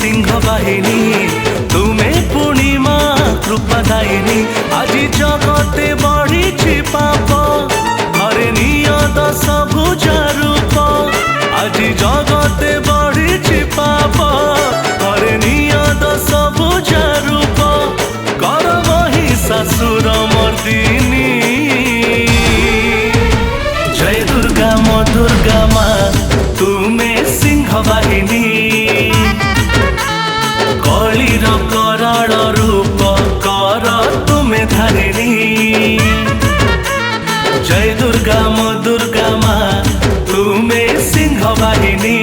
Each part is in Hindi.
सिंह बाहिनी तुमे पूर्णिमा कृपादायिनी আজি जगते बढ़ी पाप हरे नियत सबुजा रूप আজি जगते बढ़ी पाप हरे नियत सबुजा रूप कर वही ससुर मर्दिनी जय दुर्गा मो दुर्गा माँ तुमे सिंह बाहिनी कलिर कराल रूप कर तुमे धारिणी जय दुर्गा मो दुर्गा माँ तुमे सिंह बाहिनी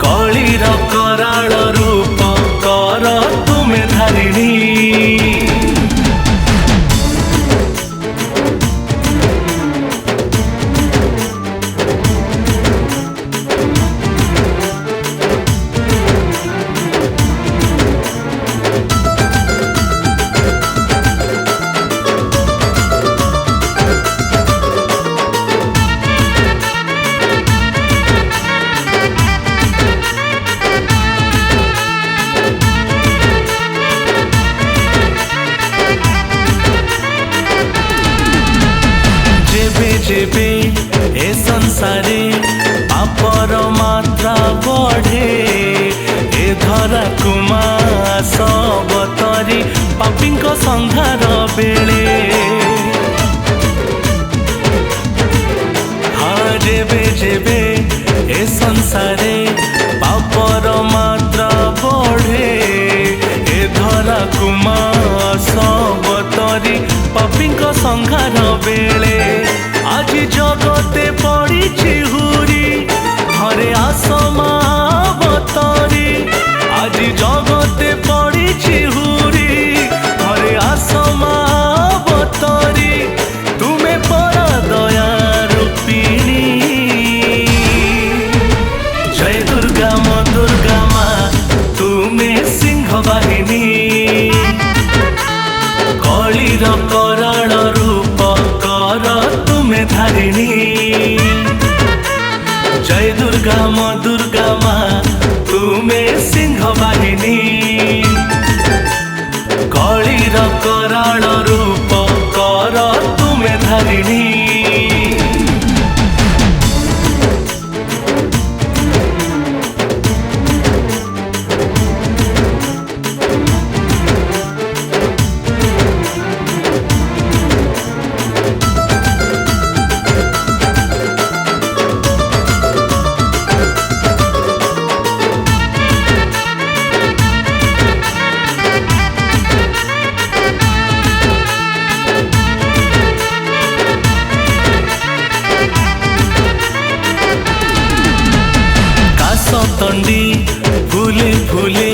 कलिर कराल रूप कर तुमे धारिणी जेबे ए संसारे पापर मात्रा बढ़े ए धरा कुमा सबतरी पापी संहार बेले हाँ जेबे जेबे ए संसारे पापर मात्रा बढ़े ए धरा कुमा सबतरी पापी संहार बेले আজি जगते पड़ी हुरी हरे आसमा बतरी আজি जगते पड़ी हुरी हरे आसमा बतरी तुमे पर दया रूपिणी जय दुर्गा मो दुर्गा माँ तुमे सिंह बाहिनी कलिर कराल रूप कर तुमे धारिणी जय दुर्गा मो दुर्गा माँ तुमे सिंह बाहिनी कलिर कराल रूप कर तुमे धारिणी तंडी फूले फूले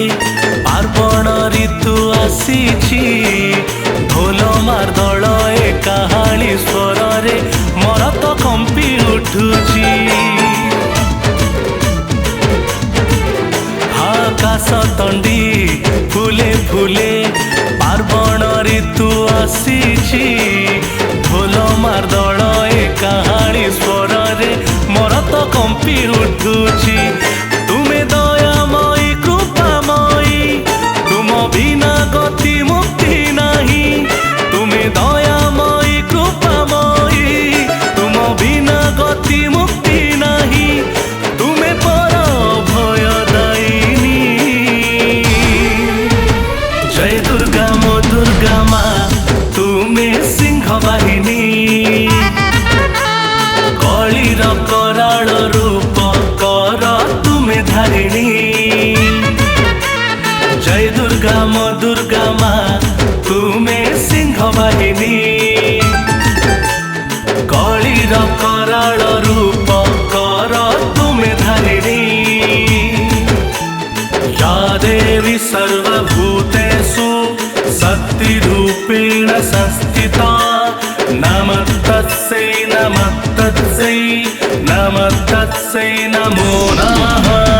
पार्वण ऋतु आसीची ढोल मारदल ए काहाली स्वर रे मोर तो कंपी उठुची आकाश तंडी फूले फूले पार्वण ऋतु आसीची ढोल मारदल ए काहाली स्वर रे मोर तो कंपी उठुची तुमे दयामयी कृपामयी तुम बिना गति मुक्ति नहीं तुमे दयामयी कृपामयी तुम बिना गति मुक्ति नहीं तुमे पर भयदायिनी जय दुर्गा मो दुर्गा माँ तुमे सिंह बाहिनी कलिर कराल रूप कर तुमे धारिणी जय दुर्गा मो दुर्गा माँ तुमे सिंह बाहिनी कलिर कराल रूप कर तुमे धारिणी या देवी सर्वभूतेषु शक्तिरूपेण संस्थिता नमः तस्यै नमः तस्यै नमः तस्यै नमो नमः।